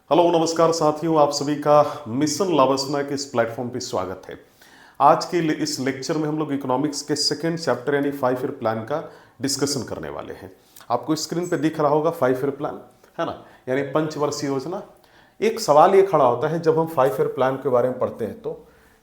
Hello नमस्कार साथियों, आप सभी का मिशन लावसना के इस प्लेटफॉर्म पे स्वागत है। आज के इस लेक्चर में हम लोग इकोनॉमिक्स के सेकंड चैप्टर यानी 5 ईयर प्लान का डिस्कशन करने वाले हैं। आपको स्क्रीन पे दिख रहा होगा 5 ईयर प्लान, है ना, यानी पंचवर्षीय योजना। एक सवाल ये खड़ा होता है जब हम 5 ईयर प्लान के बारे में पढ़ते हैं तो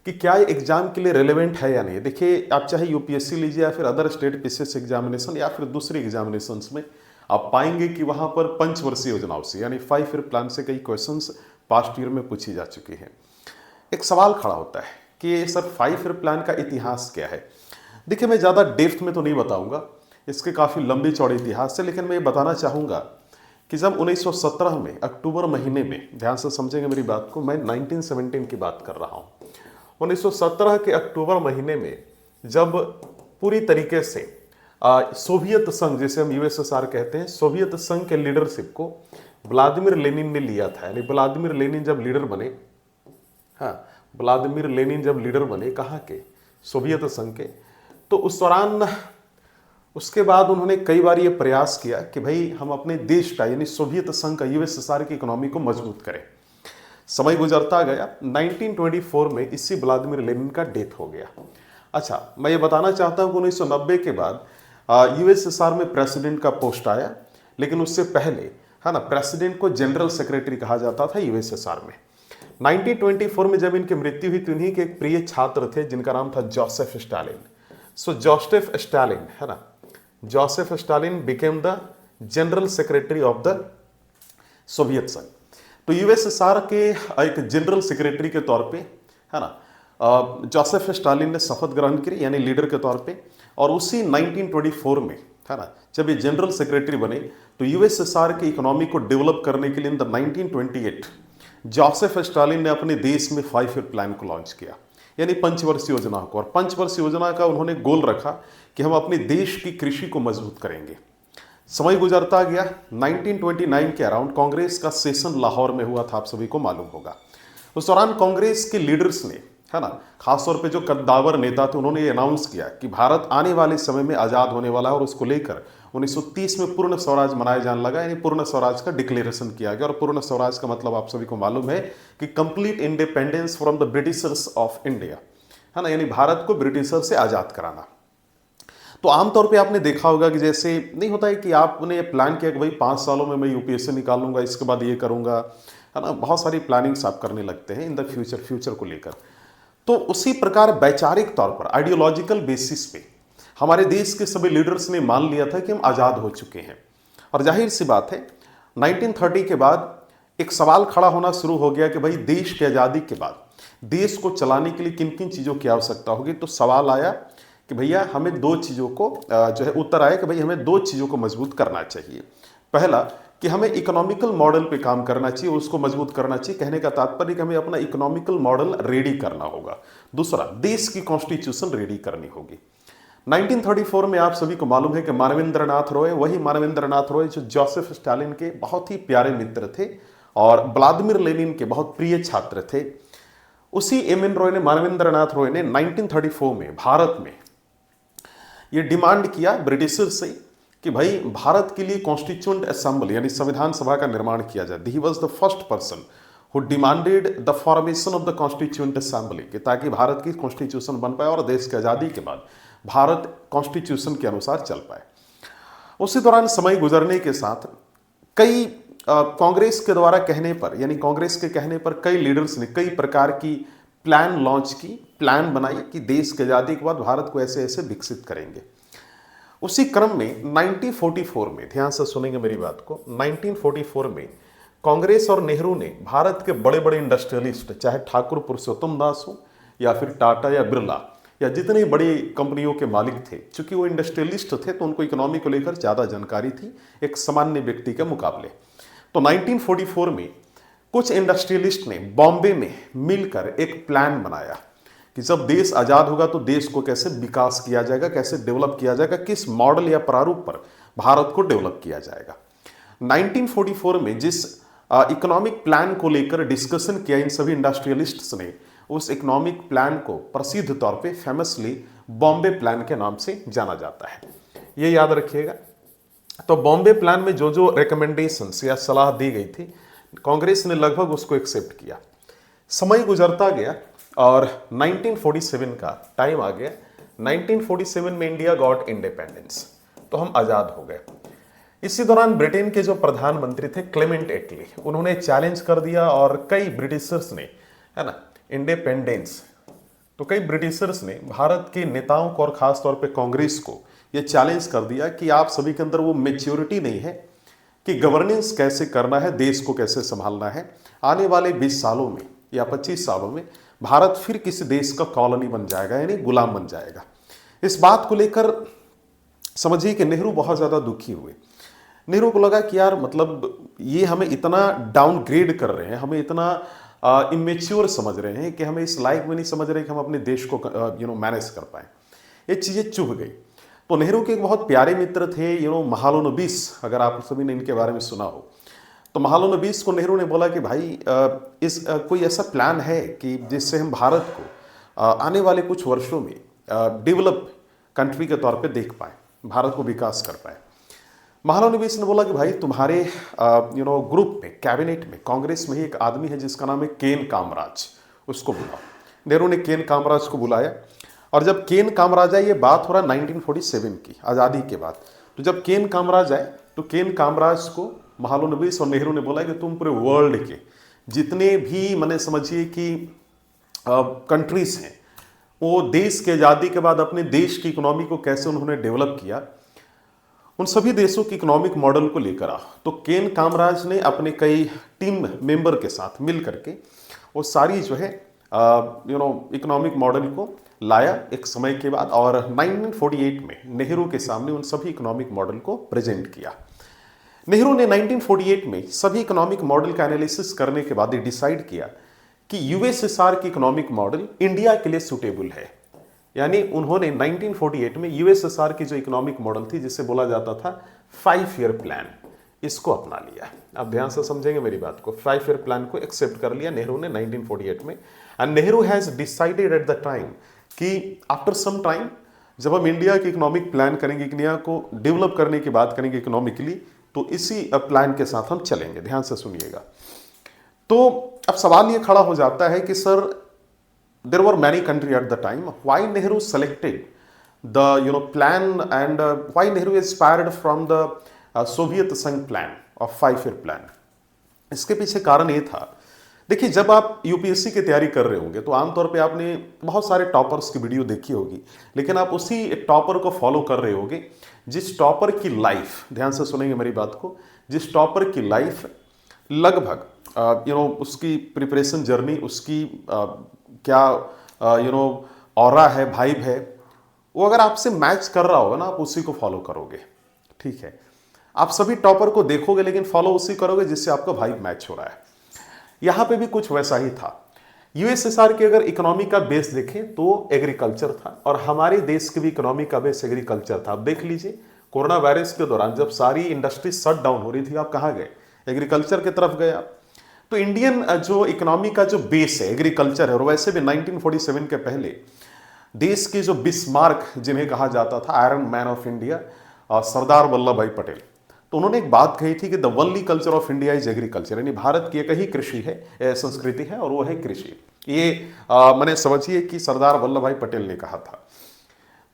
कि क्या ये एग्जाम के लिए रेलेवेंट है या नहीं। देखिए, आप चाहे यूपीएससी लीजिए या फिर अदर स्टेट पीसीएस एग्जामिनेशन या फिर दूसरे एग्जामिनेशन में आप पाएंगे कि वहां पर पंचवर्षीय योजनाओं से यानी 5 ईयर प्लान से कई क्वेश्चंस पास्ट ईयर में पूछी जा चुकी हैं। एक सवाल खड़ा होता है कि ये सर 5 ईयर प्लान का इतिहास क्या है। देखिए, मैं ज़्यादा डेप्थ में तो नहीं बताऊंगा, इसके काफ़ी लंबी चौड़ी इतिहास है, लेकिन मैं ये बताना चाहूँगा कि जब 1917 में अक्टूबर महीने में, ध्यान से समझेंगे मेरी बात को, मैं 1917 की बात कर रहा हूँ। 1917 के अक्टूबर महीने में जब पूरी तरीके से सोवियत संघ, जिसे हम यूएसएसआर कहते हैं, सोवियत संघ के लीडरशिप को व्लादिमीर लेनिन ने लिया था। यानी व्लादिमीर लेनिन जब लीडर बने, हाँ, व्लादिमीर लेनिन जब लीडर बने, कहाँ के, सोवियत संघ के, तो उस दौरान उसके बाद उन्होंने कई बार ये प्रयास किया कि भाई हम अपने देश का यानी सोवियत संघ का, यूएसएसआर की इकोनॉमी को मजबूत करें। समय गुजरता गया, 1924 में इसी व्लादिमीर लेनिन का डेथ हो गया। अच्छा, मैं ये बताना चाहता हूँ कि 1990 के बाद यूएसएसआर में प्रेसिडेंट का पोस्ट आया, लेकिन उससे पहले, है ना, प्रेसिडेंट को जनरल सेक्रेटरी कहा जाता था यूएसएसआर में। 1924 में जब इनकी मृत्यु हुई तो इन्हीं के एक प्रिय छात्र थे जिनका नाम था जोसेफ स्टालिन। सो जोसेफ स्टालिन, है ना, Joseph Stalin became the general secretary of the Soviet संघ। तो यूएसएसआर के एक जनरल सेक्रेटरी के तौर पे, है ना, जोसेफ स्टालिन ने शपथ ग्रहण की यानी लीडर के तौर पे। और उसी 1924 में, है ना, जब ये जनरल सेक्रेटरी बने तो यूएसएसआर की इकोनॉमी को डेवलप करने के लिए इन द 1928 जोसेफ स्टालिन ने अपने देश में 5 ईयर प्लान को लॉन्च किया, यानी पंचवर्षीय योजना को। और पंचवर्षीय योजना का उन्होंने गोल रखा कि हम अपने देश की कृषि को मजबूत करेंगे। समय गुजरता गया, 1929 के अराउंड कांग्रेस का सेशन लाहौर में हुआ था, आप सभी को मालूम होगा। उस दौरान कांग्रेस के लीडर्स ने, है ना, खासतौर पे जो कद्दावर नेता थे, उन्होंने ये अनाउंस किया कि भारत आने वाले समय में आज़ाद होने वाला है। और उसको लेकर 1930 में पूर्ण स्वराज मनाया जाने लगा, यानी पूर्ण स्वराज का डिक्लेरेशन किया गया। और पूर्ण स्वराज का मतलब आप सभी को मालूम है कि complete independence from the Britishers of India, है ना, यानी भारत को ब्रिटिशर से आज़ाद कराना। तो आमतौर पे आपने देखा होगा कि जैसे नहीं होता है कि आपने ये प्लान किया कि भाई 5 सालों में मैं यूपीएससी निकालूंगा, इसके बाद ये करूंगा, है ना, बहुत सारी प्लानिंग्स आप करने लगते हैं इन द फ्यूचर को लेकर। तो उसी प्रकार वैचारिक तौर पर, आइडियोलॉजिकल बेसिस पे हमारे देश के सभी लीडर्स ने मान लिया था कि हम आज़ाद हो चुके हैं। और जाहिर सी बात है, 1930 के बाद एक सवाल खड़ा होना शुरू हो गया कि भाई देश की आज़ादी के बाद देश को चलाने के लिए किन किन चीज़ों की आवश्यकता होगी। तो सवाल आया कि भैया हमें दो चीज़ों को जो है उत्तर आया कि भाई हमें दो चीज़ों को मजबूत करना चाहिए। पहला कि हमें इकोनॉमिकल मॉडल पे काम करना चाहिए, उसको मजबूत करना चाहिए। कहने का तात्पर्य कि हमें अपना इकोनॉमिकल मॉडल रेडी करना होगा। दूसरा, देश की कॉन्स्टिट्यूशन रेडी करनी होगी। 1934 में आप सभी को मालूम है कि मानवेंद्रनाथ रॉय, वही मानवेंद्रनाथ रॉय जो जोसेफ स्टालिन के बहुत ही प्यारे मित्र थे और व्लादिमीर लेनिन के बहुत प्रिय छात्र थे, उसी एम एन रॉय ने, मानवेंद्रनाथ रॉय ने 1934 में भारत में ये डिमांड किया ब्रिटिशर से कि भाई भारत के लिए कॉन्स्टिट्यूएंट असेंबली यानी संविधान सभा का निर्माण किया जाए। He was the first person who demanded the formation of the constituent assembly, कि ताकि भारत की कॉन्स्टिट्यूशन बन पाए और देश की आज़ादी के बाद भारत कॉन्स्टिट्यूशन के अनुसार चल पाए। उसी दौरान समय गुजरने के साथ कई कांग्रेस के द्वारा कहने पर, यानी कांग्रेस के कहने पर कई लीडर्स ने कई प्रकार की प्लान लॉन्च की, प्लान बनाई कि देश की आज़ादी के बाद भारत को ऐसे ऐसे विकसित करेंगे। उसी क्रम में 1944 में, ध्यान से सुनेंगे मेरी बात को, 1944 में कांग्रेस और नेहरू ने भारत के बड़े बड़े इंडस्ट्रियलिस्ट, चाहे ठाकुर पुरुषोत्तम दास हो या फिर टाटा या बिरला या जितनी बड़ी कंपनियों के मालिक थे, चूंकि वो इंडस्ट्रियलिस्ट थे तो उनको इकोनॉमी को लेकर ज़्यादा जानकारी थी एक सामान्य व्यक्ति के मुकाबले। तो 1944 में कुछ इंडस्ट्रियलिस्ट ने बॉम्बे में मिलकर एक प्लान बनाया कि जब देश आज़ाद होगा तो देश को कैसे विकास किया जाएगा, कैसे डेवलप किया जाएगा, किस मॉडल या प्रारूप पर भारत को डेवलप किया जाएगा। 1944 में जिस इकोनॉमिक प्लान को लेकर डिस्कशन किया इन सभी इंडस्ट्रियलिस्ट्स ने, उस इकोनॉमिक प्लान को प्रसिद्ध तौर पे फेमसली बॉम्बे प्लान के नाम से जाना जाता है, ये याद रखिएगा। तो बॉम्बे प्लान में जो जो रिकमेंडेशंस या सलाह दी गई थी, कांग्रेस ने लगभग उसको एक्सेप्ट किया। समय गुजरता गया और 1947 का टाइम आ गया। 1947 में इंडिया गॉट इंडिपेंडेंस, तो हम आज़ाद हो गए। इसी दौरान ब्रिटेन के जो प्रधानमंत्री थे क्लेमेंट एटली, उन्होंने चैलेंज कर दिया और कई ब्रिटिशर्स ने, है ना, इंडिपेंडेंस, तो कई ब्रिटिशर्स ने भारत के नेताओं को और खास तौर पे कांग्रेस को यह चैलेंज कर दिया कि आप सभी के अंदर वो मेच्योरिटी नहीं है कि गवर्नेंस कैसे करना है, देश को कैसे संभालना है। आने वाले 20 सालों में या 25 सालों में भारत फिर किसी देश का कॉलोनी बन जाएगा, यानी गुलाम बन जाएगा। इस बात को लेकर समझिए कि नेहरू बहुत ज़्यादा दुखी हुए। नेहरू को लगा कि यार मतलब ये हमें इतना डाउनग्रेड कर रहे हैं, हमें इतना इमेच्योर समझ रहे हैं कि हमें इस लायक में नहीं समझ रहे कि हम अपने देश को मैनेज कर पाए। ये चीज़ें चुभ गई। तो नेहरू के एक बहुत प्यारे मित्र थे महालनोबिस, अगर आप सभी ने इनके बारे में सुना हो। तो महालनोबिस को नेहरू ने बोला कि भाई कोई ऐसा प्लान है कि जिससे हम भारत को आने वाले कुछ वर्षों में डेवलप कंट्री के तौर पे देख पाए, भारत को विकास कर पाए। महालनोबिस ने बोला कि भाई तुम्हारे ग्रुप में, कैबिनेट में, कांग्रेस में ही एक आदमी है जिसका नाम है केन कामराज, उसको बुलाओ। नेहरू ने केन कामराज को बुलाया और जब केन कामराज आए, ये बात हो रहा 1947 की, आज़ादी के बाद। तो जब केन कामराज आए तो केन कामराज को महालनोबिस और नेहरू ने बोला कि तुम पूरे वर्ल्ड के जितने भी मैंने समझिए कि कंट्रीज हैं, वो देश के आज़ादी के बाद अपने देश की इकोनॉमी को कैसे उन्होंने डेवलप किया, उन सभी देशों के इकोनॉमिक मॉडल को लेकर आ। तो केन कामराज ने अपने कई टीम मेंबर के साथ मिल करके वो सारी जो है इकोनॉमिक मॉडल को लाया एक समय के बाद, और 1948 में नेहरू के सामने उन सभी इकोनॉमिक मॉडल को प्रेजेंट किया। नेहरू ने 1948 में सभी इकोनॉमिक मॉडल का एनालिसिस करने के बाद ये डिसाइड किया कि यूएसएसआर की इकोनॉमिक मॉडल इंडिया के लिए सुटेबल है। यानी उन्होंने 1948 में यूएसएसआर की जो इकोनॉमिक मॉडल थी, जिसे बोला जाता था 5 ईयर प्लान, इसको अपना लिया। आप ध्यान से समझेंगे मेरी बात को। 5 ईयर प्लान को एक्सेप्ट कर लिया नेहरू ने 1948 में। And Nehru has decided at the time कि आफ्टर सम टाइम जब हम इंडिया की इकोनॉमिक प्लान करेंगे, इंडिया को डेवलप करने की बात करेंगे इकोनॉमिकली, तो इसी प्लान के साथ हम चलेंगे। ध्यान से सुनिएगा। तो अब सवाल ये खड़ा हो जाता है कि sir, there were many countries at the time. Why Nehru selected the plan, and why Nehru inspired from the Soviet Sangh plan of 5 year plan? इसके पीछे कारण ये था, देखिए जब आप यूपीएससी की तैयारी कर रहे होंगे तो आमतौर पे आपने बहुत सारे टॉपर्स की वीडियो देखी होगी, लेकिन आप उसी टॉपर को फॉलो कर रहे होगे जिस टॉपर की लाइफ, ध्यान से सुनेंगे मेरी बात को, जिस टॉपर की लाइफ लगभग उसकी प्रिपरेशन जर्नी, उसकी क्या ऑरा है, वाइब है, वो अगर आपसे मैच कर रहा होगा ना, आप उसी को फॉलो करोगे। ठीक है, आप सभी टॉपर को देखोगे लेकिन फॉलो उसी करोगे जिससे आपका वाइब मैच हो रहा है। यहां पे भी कुछ वैसा ही था। यूएसएसआर की अगर इकोनॉमी का बेस देखें तो एग्रीकल्चर था, और हमारे देश की भी इकोनॉमी का बेस एग्रीकल्चर था। आप देख लीजिए, कोरोना वायरस के दौरान जब सारी इंडस्ट्री शट डाउन हो रही थी, आप कहाँ गए? एग्रीकल्चर की तरफ गए आप। तो इंडियन जो इकोनॉमी का जो बेस है एग्रीकल्चर है। और वैसे भी 1947 के पहले देश के जो बिस्मार्क जिन्हें कहा जाता था, iron man of India, Sardar Vallabh भाई पटेल, तो उन्होंने एक बात कही थी कि the only culture of India is agriculture. यानी भारत की एक ही कृषि है, संस्कृति है, और वो है कृषि। ये मैंने समझिए कि सरदार वल्लभ भाई पटेल ने कहा था।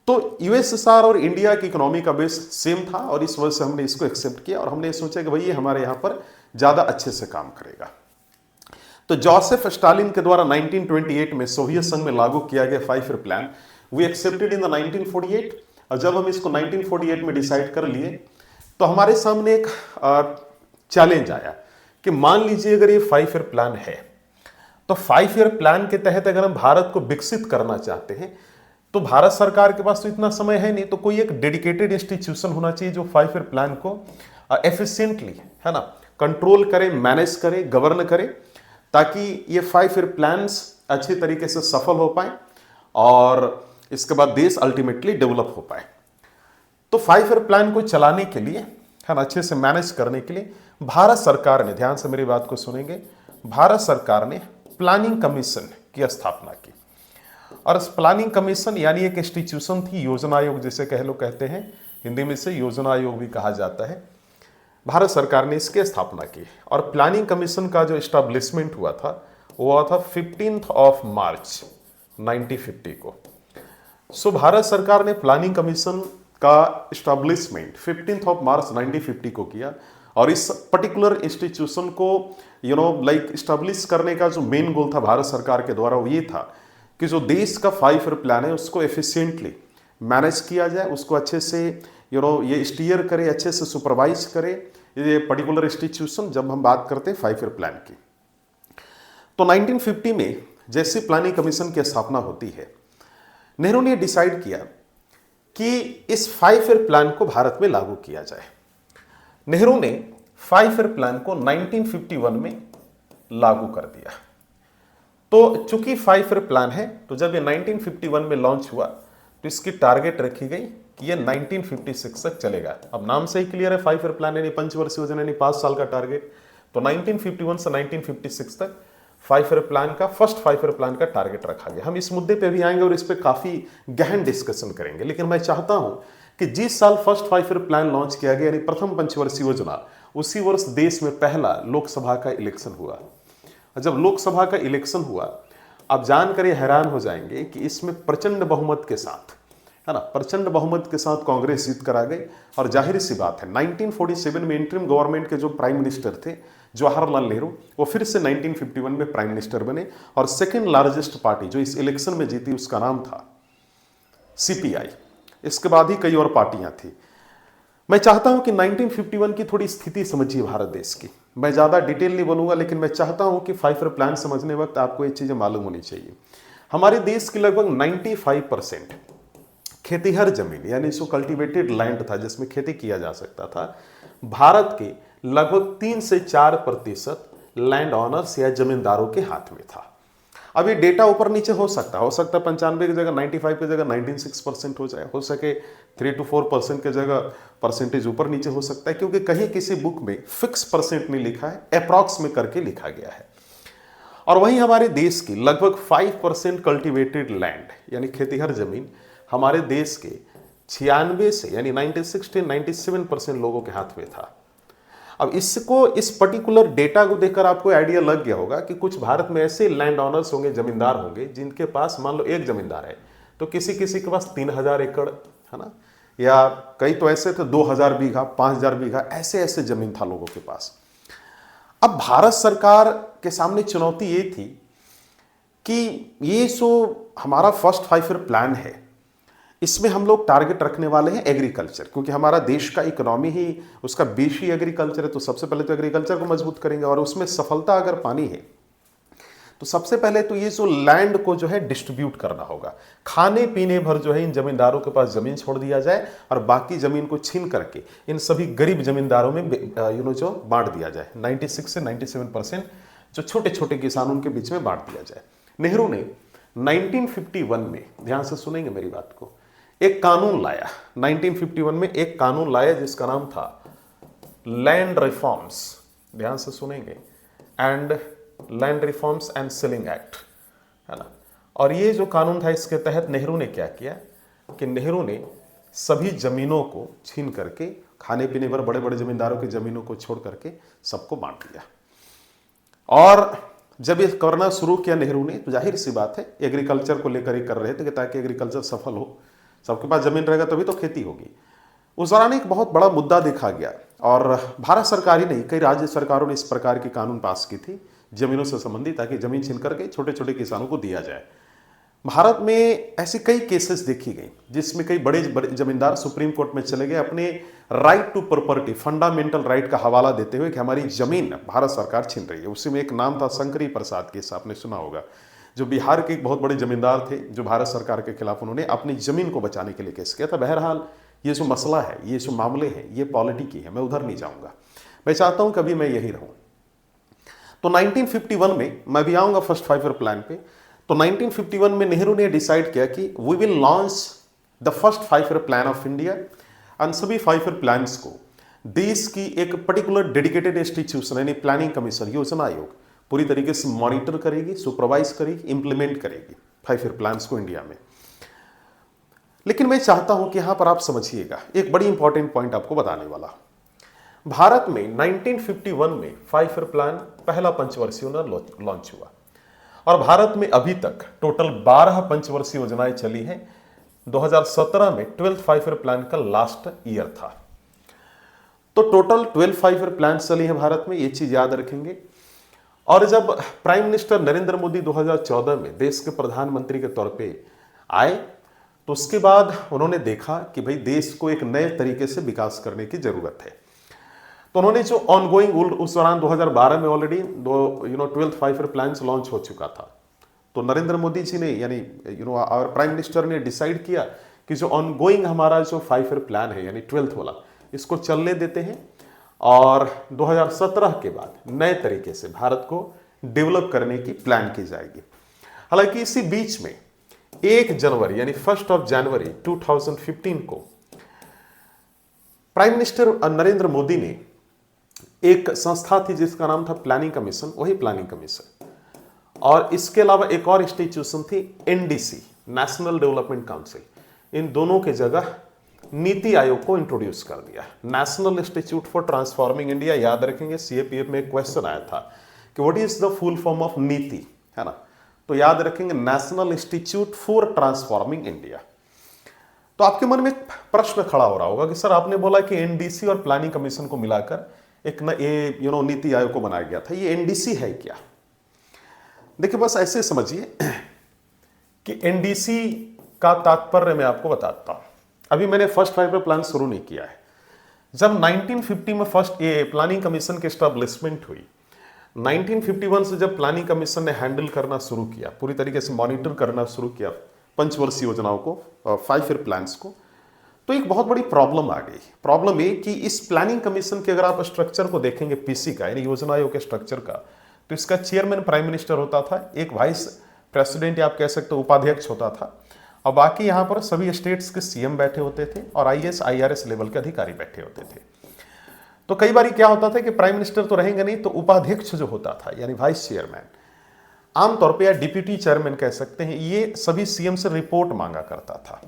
तो यूएसएसआर और इंडिया की इकोनॉमी का बेस सेम था, और इस वजह से हमने इसको एक्सेप्ट किया, और हमने सोचा कि भाई ये हमारे यहाँ पर ज़्यादा अच्छे से काम करेगा। तो जोसेफ स्टालिन के द्वारा 1928 में सोवियत संघ में लागू किया गया 5 year plan we accepted in the 1948। और जब हम इसको 1948 में डिसाइड कर लिए तो हमारे सामने एक चैलेंज आया कि मान लीजिए अगर ये 5 ईयर प्लान है, तो 5 ईयर प्लान के तहत अगर हम भारत को विकसित करना चाहते हैं तो भारत सरकार के पास तो इतना समय है नहीं, तो कोई एक डेडिकेटेड इंस्टीट्यूशन होना चाहिए जो 5 ईयर प्लान को एफिशिएंटली, है ना, कंट्रोल करे, मैनेज करे, गवर्न करे, ताकि ये 5 ईयर प्लान्स अच्छे तरीके से सफल हो पाए और इसके बाद देश अल्टीमेटली डेवलप हो पाए। तो 5 ईयर प्लान को चलाने के लिए, है ना, अच्छे से मैनेज करने के लिए भारत सरकार ने, ध्यान से मेरी बात को सुनेंगे, भारत सरकार ने प्लानिंग कमीशन की स्थापना की। और इस प्लानिंग कमीशन यानी एक इंस्टीट्यूशन थी, योजना आयोग जिसे कहते हैं, हिंदी में से योजना आयोग भी कहा जाता है। भारत सरकार ने इसकी स्थापना की और प्लानिंग कमीशन का जो एस्टैब्लिशमेंट हुआ था वो हुआ था 15 ऑफ मार्च 1950 को। सो भारत सरकार ने प्लानिंग कमीशन का एस्टैब्लिशमेंट 15 ऑफ मार्च 1950 को किया और इस पर्टिकुलर इंस्टीट्यूशन को लाइक एस्टैब्लिश करने का जो मेन गोल था भारत सरकार के द्वारा वो ये था कि जो देश का 5 ईयर प्लान है उसको एफिशिएंटली मैनेज किया जाए, उसको अच्छे से ये स्टीयर करे, अच्छे से सुपरवाइज करे ये पर्टिकुलर इंस्टीट्यूशन, जब हम बात करते हैं 5 ईयर प्लान की। तो 1950 में जैसे प्लानिंग कमीशन की स्थापना होती है, नेहरू ने डिसाइड किया कि इस 5 ईयर प्लान को भारत में लागू किया जाए। नेहरू ने 5 ईयर प्लान को 1951 में लागू कर दिया। तो चूंकि 5 ईयर प्लान है, तो जब ये 1951 में लॉन्च हुआ तो इसकी टारगेट रखी गई कि ये 1956 तक चलेगा। अब नाम से ही क्लियर है, 5 ईयर प्लान यानी पंचवर्षीय योजना यानी 5 साल का टारगेट। तो 1951 से 1956 तक 5 ईयर प्लान का, फर्स्ट 5 ईयर प्लान का टारगेट रखा गया। हम इस मुद्दे पे भी आएंगे और इस पे काफी गहन डिस्कशन करेंगे, लेकिन मैं चाहता हूं कि जिस साल फर्स्ट 5 ईयर प्लान लॉन्च किया गया यानी प्रथम पंचवर्षीय योजना, उसी वर्ष देश में पहला लोकसभा का इलेक्शन हुआ। जब लोकसभा का इलेक्शन हुआ, आप जानकर ये हैरान हो जाएंगे कि इसमें प्रचंड बहुमत के साथ, है ना, प्रचंड बहुमत के साथ कांग्रेस जीत कर आ गई। और जाहिर सी बात है 1947 में इंटरिम गवर्नमेंट के जो प्राइम मिनिस्टर थे जवाहरलाल नेहरू, वो फिर से 1951 में प्राइम मिनिस्टर बने और सेकेंड लार्जेस्ट पार्टी जो इस इलेक्शन में जीती उसका नाम था सीपीआई। इसके बाद ही कई और पार्टियां थी। मैं चाहता हूं कि 1951 की थोड़ी स्थिति समझिए भारत देश की। मैं ज्यादा डिटेल नहीं बोलूंगा, लेकिन मैं चाहता हूं कि 5 ईयर प्लान समझने वक्त आपको ये चीजें मालूम होनी चाहिए। हमारे देश की लगभग 95% खेतीहर जमीन यानी जो कल्टीवेटेड लैंड था जिसमें खेती किया जा सकता था, भारत के लगभग 3 से 4% लैंड ऑनर्स या जमींदारों के हाथ में था। अब ये डेटा ऊपर नीचे हो सकता है 95 की जगह 95 की जगह 96% हो जाए, हो सके 3 to 4% की जगह परसेंटेज ऊपर नीचे हो सकता है, क्योंकि कहीं किसी बुक में फिक्स परसेंट नहीं लिखा है, अप्रॉक्स में करके लिखा गया है। और वहीं हमारे देश की लगभग 5% कल्टीवेटेड लैंड यानी खेतीहर जमीन हमारे देश के 96 से यानी 96 से 97% लोगों के हाथ में था। अब इस पर्टिकुलर डेटा को देखकर आपको आइडिया लग गया होगा कि कुछ भारत में ऐसे लैंड ऑनर्स होंगे, जमींदार होंगे, जिनके पास मान लो एक जमींदार है तो किसी किसी के पास 3000 एकड़, है ना, या कई तो ऐसे थे 2000 बीघा, 5000 बीघा, ऐसे ऐसे जमीन था लोगों के पास। अब भारत सरकार के सामने चुनौती ये थी कि ये जो हमारा फर्स्ट 5 ईयर प्लान है, इसमें हम लोग टारगेट रखने वाले हैं एग्रीकल्चर, क्योंकि हमारा देश का इकोनॉमी ही उसका बेस ही एग्रीकल्चर है। तो सबसे पहले तो एग्रीकल्चर को मजबूत करेंगे और उसमें सफलता अगर पानी है तो सबसे पहले तो ये जो लैंड को जो है डिस्ट्रीब्यूट करना होगा। खाने पीने भर जो है इन जमींदारों के पास जमीन छोड़ दिया जाए और बाकी जमीन को छीन करके इन सभी गरीब जमींदारों में जो बांट दिया जाए। 96 से 97% जो छोटे छोटे किसानों उनके बीच में बांट दिया जाए। नेहरू ने 1951 में, ध्यान से सुनेंगे मेरी बात को, एक कानून लाया। 1951 में एक कानून लाया जिसका नाम था लैंड रिफॉर्म्स, ध्यान से सुनेंगे, and land reforms and selling act, है ना। और ये जो कानून था, इसके तहत नेहरू ने क्या किया कि नेहरू ने सभी जमीनों को छीन करके, खाने पीने पर बड़े बड़े जमींदारों की जमीनों को छोड़ करके सबको बांट दिया। और जब ये करना शुरू किया नेहरू ने, तो जाहिर सी बात है एग्रीकल्चर को लेकर ही कर रहे थे कि ताकि एग्रीकल्चर सफल हो, सबके पास जमीन रहेगा तभी तो खेती होगी। उस दौरान एक बहुत बड़ा मुद्दा देखा गया और भारत सरकार ही नहीं, कई राज्य सरकारों ने इस प्रकार की कानून पास की थी जमीनों से संबंधित, ताकि जमीन छीन करके छोटे छोटे किसानों को दिया जाए। भारत में ऐसी कई केसेस देखी गई जिसमें कई बड़े जमींदार सुप्रीम कोर्ट में चले गए अपने right to property, fundamental right का हवाला देते हुए कि हमारी जमीन भारत सरकार छीन रही है। उसी में एक नाम था शंकरी प्रसाद केस, आपने सुना होगा, जो बिहार के एक बहुत बड़े जमींदार थे, जो भारत सरकार के खिलाफ उन्होंने अपनी जमीन को बचाने के लिए केस किया था। बहरहाल ये जो मसला है, ये जो मामले हैं, ये पॉलिटिक ही है, मैं उधर नहीं जाऊंगा। मैं चाहता हूं कभी मैं यही रहूं। तो 1951 में मैं भी आऊंगा फर्स्ट 5 ईयर प्लान पे। तो 1951 में नेहरू ने डिसाइड किया कि we will launch the first 5 year plan of India, और सभी 5 ईयर प्लान्स को देश की एक पर्टिकुलर डेडिकेटेड इंस्टीट्यूशन यानी प्लानिंग कमीशन, योजना आयोग, पूरी तरीके से मॉनिटर करेगी, सुपरवाइज करेगी, इंप्लीमेंट करेगी 5 ईयर प्लान्स को इंडिया में। लेकिन मैं चाहता हूं कि यहां पर आप समझिएगा, एक बड़ी इंपॉर्टेंट पॉइंट आपको बताने वाला। भारत में 1951 में 5 ईयर प्लान पहला पंचवर्षीय लॉन्च हुआ और भारत में अभी तक टोटल 12 पंचवर्षीय योजनाएं चली हैं। 2017 में 12th 5 ईयर प्लान का लास्ट ईयर था। तो टोटल 12 5 ईयर प्लान चली हैं भारत में, ये चीज याद रखेंगे। और जब प्राइम मिनिस्टर नरेंद्र मोदी 2014 में देश के प्रधानमंत्री के तौर पे आए तो उसके बाद उन्होंने देखा कि भाई देश को एक नए तरीके से विकास करने की जरूरत है। तो उन्होंने जो ऑनगोइंग उस दौरान 2012 में already 12th 5 year plan launch हो चुका था। तो नरेंद्र मोदी जी ने यानी और प्राइम मिनिस्टर ने डिसाइड किया कि जो ऑनगोइंग हमारा जो 5 ईयर प्लान है यानी 12th वाला, इसको चलने देते हैं और 2017 के बाद नए तरीके से भारत को डेवलप करने की प्लान की जाएगी। हालांकि इसी बीच में 1 जनवरी यानी 1 जनवरी 2015 को प्राइम मिनिस्टर नरेंद्र मोदी ने एक संस्था थी जिसका नाम था प्लानिंग कमीशन, वही प्लानिंग कमीशन, और इसके अलावा एक और इंस्टीट्यूशन थी एनडीसी, नेशनल डेवलपमेंट काउंसिल, इन दोनों के जगह नीति आयोग को इंट्रोड्यूस कर दिया। National institute for transforming India, याद रखेंगे सीएपीएफ में एक क्वेश्चन आया था कि what is the full form of नीति, है ना, तो याद रखेंगे national institute for transforming India. तो आपके मन में एक प्रश्न खड़ा हो रहा होगा कि सर आपने बोला कि एनडीसी और प्लानिंग कमीशन को मिलाकर एक नीति आयोग को बनाया गया था, ये एनडीसी है क्या? देखिए बस ऐसे समझिए कि एनडीसी का तात्पर्य मैं आपको बताता हूं। अभी मैंने फर्स्ट 5 ईयर प्लान शुरू नहीं किया है। जब 1950 में फर्स्ट ये प्लानिंग कमीशन की एस्टेब्लिशमेंट हुई, 1951 से जब प्लानिंग कमीशन ने हैंडल करना शुरू किया, पूरी तरीके से मॉनिटर करना शुरू किया पंचवर्षीय योजनाओं को, 5 ईयर प्लान्स को, तो एक बहुत बड़ी प्रॉब्लम आ गई। प्रॉब्लम ये कि इस प्लानिंग कमीशन के अगर आप स्ट्रक्चर को देखेंगे पीसी का यानी योजना आयोग के स्ट्रक्चर का, तो इसका चेयरमैन प्राइम मिनिस्टर होता था, एक वाइस प्रेसिडेंट या आप कह सकते हो उपाध्यक्ष होता था, और बाकी यहाँ पर सभी स्टेट्स के सीएम बैठे होते थे और आईएएस आईआरएस लेवल के अधिकारी बैठे होते थे। तो कई बार क्या होता था कि प्राइम मिनिस्टर तो रहेंगे नहीं, तो उपाध्यक्ष जो होता था यानी वाइस चेयरमैन, आमतौर पे या डिप्यूटी चेयरमैन कह सकते हैं, ये सभी सीएम से रिपोर्ट मांगा करता था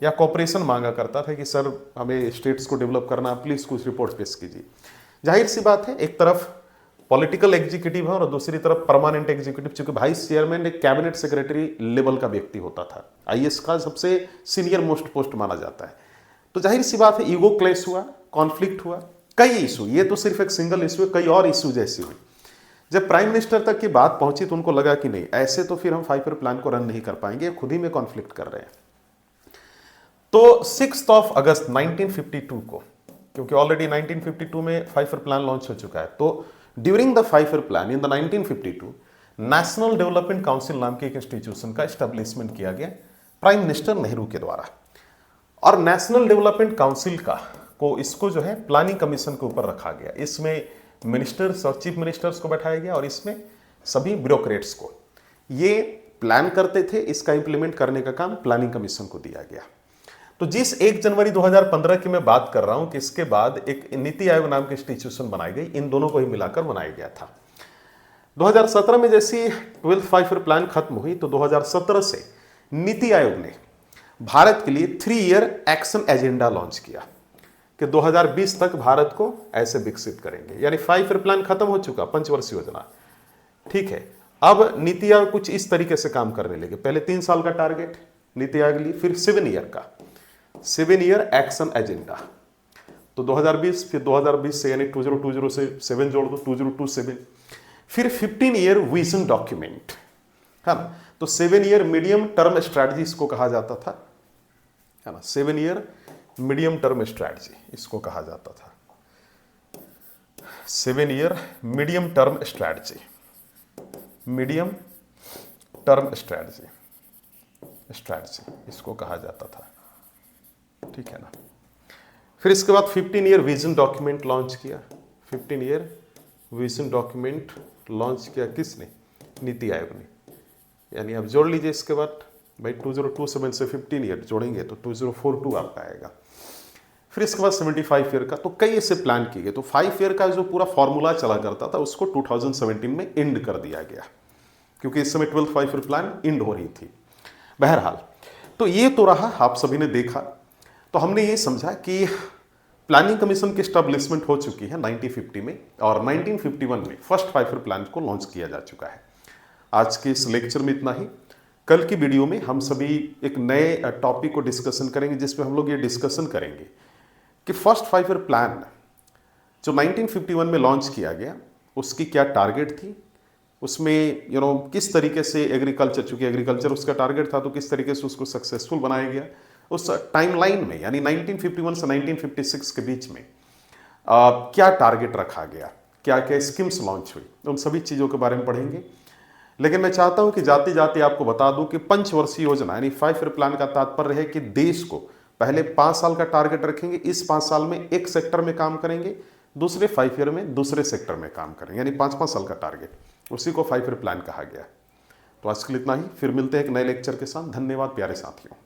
या कॉपरेशन मांगा करता था कि सर हमें स्टेट्स को डेवलप करना, प्लीज कुछ रिपोर्ट पेश कीजिए। जाहिर सी बात है, एक तरफ पॉलिटिकल एग्जीक्यूटिव है और दूसरी तरफ परमानेंट एग्जीक्यूटिव, चूंकि वाइस चेयरमैन एक कैबिनेट सेक्रेटरी लेवल का व्यक्ति होता था, आईएएस का सबसे सीनियर मोस्ट पोस्ट माना जाता है। तो जाहिर सी बात है ईगो क्लैश हुआ, कॉन्फ्लिक्ट हुआ, कई इशू, ये तो सिर्फ एक सिंगल इशू है, कई और इशू जैसी हुई। जब प्राइम मिनिस्टर तक की बात पहुंची तो उनको लगा कि नहीं, ऐसे तो फिर हम 5 ईयर प्लान को रन नहीं कर पाएंगे, खुद ही में कॉन्फ्लिक्ट कर रहे हैं। तो 6 अगस्त 1952 को, क्योंकि ऑलरेडी 1952 में 5 ईयर प्लान लॉन्च हो चुका है, तो during the 5 year plan in the 1952 national development council नाम के एक इंस्टीट्यूशन का एस्टेब्लिशमेंट किया गया प्राइम मिनिस्टर नेहरू के द्वारा। और नेशनल डेवलपमेंट काउंसिल इसको जो है प्लानिंग कमीशन के ऊपर रखा गया। इसमें मिनिस्टर्स और चीफ मिनिस्टर्स को बैठाया गया और इसमें सभी ब्यूरोक्रेट्स को, ये प्लान करते थे, इसका इंप्लीमेंट करने का काम प्लानिंग कमीशन को दिया गया। तो जिस 1 जनवरी 2015 की मैं बात कर रहा हूं कि इसके बाद एक नीति आयोग नाम की इंस्टीट्यूशन बनाई गई, इन दोनों को ही मिलाकर बनाया गया था। 2017 में जैसी 12th 5 ईयर प्लान खत्म हुई तो 2017 से नीति आयोग ने भारत के लिए 3 ईयर एक्शन एजेंडा लॉन्च किया कि 2020 तक भारत को ऐसे विकसित करेंगे। यानी 5 ईयर प्लान खत्म हो चुका, पंचवर्षीय योजना, ठीक है। अब नीति आयोग कुछ इस तरीके से काम करने लगे, पहले 3 साल का टारगेट नीति आयोग लिए, फिर 7 ईयर का 7 ईयर एक्शन एजेंडा। तो 2020, फिर 2020 से यानी 2020 से 7 जोड़ दो, 2027, फिर 15 ईयर विजन डॉक्यूमेंट, है ना। तो 7 ईयर मीडियम टर्म स्ट्रैटेजी इसको कहा जाता था, है ना, 7 ईयर मीडियम टर्म स्ट्रैटेजी इसको कहा जाता था, 7 year medium term strategy, medium term strategy इसको कहा जाता था, ठीक है ना। फिर इसके बाद 15 ईयर विजन डॉक्यूमेंट लॉन्च किया, 15 ईयर विजन डॉक्यूमेंट लॉन्च किया किसने? नीति आयोग ने। यानी अब जोड़ लीजिए इसके बाद भाई 2027 से 15 ईयर जोड़ेंगे तो 2042 आपका आएगा। फिर इसके बाद 75 ईयर का, तो कई ऐसे प्लान किए गए। तो 5 ईयर का जो पूरा फॉर्मूला चला करता था उसको 2017 में एंड कर दिया गया, क्योंकि इस समय 12th 5 ईयर प्लान एंड हो रही थी। बहरहाल तो ये तो रहा, आप सभी ने देखा। तो हमने ये समझा कि प्लानिंग कमीशन की स्टैब्लिशमेंट हो चुकी है 1950 में, और 1951 में फर्स्ट 5 ईयर प्लान को लॉन्च किया जा चुका है। आज के इस लेक्चर में इतना ही। कल की वीडियो में हम सभी एक नए टॉपिक को डिस्कशन करेंगे, जिसमें हम लोग ये डिस्कशन करेंगे कि फर्स्ट 5 ईयर प्लान जो 1951 में लॉन्च किया गया उसकी क्या टारगेट थी, उसमें किस तरीके से एग्रीकल्चर, चूंकि एग्रीकल्चर उसका टारगेट था, तो किस तरीके से उसको सक्सेसफुल बनाया गया उस टाइमलाइन में, यानी 1951 से 1956 के बीच में क्या टारगेट रखा गया, क्या क्या स्कीम्स लॉन्च हुई, उन सभी चीज़ों के बारे में पढ़ेंगे। लेकिन मैं चाहता हूं कि जाते जाते आपको बता दूं कि पंचवर्षीय योजना यानी 5 ईयर प्लान का तात्पर्य है कि देश को पहले 5 साल का टारगेट रखेंगे, इस 5 साल में एक सेक्टर में काम करेंगे, दूसरे 5 ईयर में दूसरे सेक्टर में काम करेंगे, यानी 5-5 साल का टारगेट, उसी को 5 ईयर प्लान कहा गया। तो आज के लिए इतना ही, फिर मिलते हैं एक नए लेक्चर के साथ। धन्यवाद प्यारे साथियों।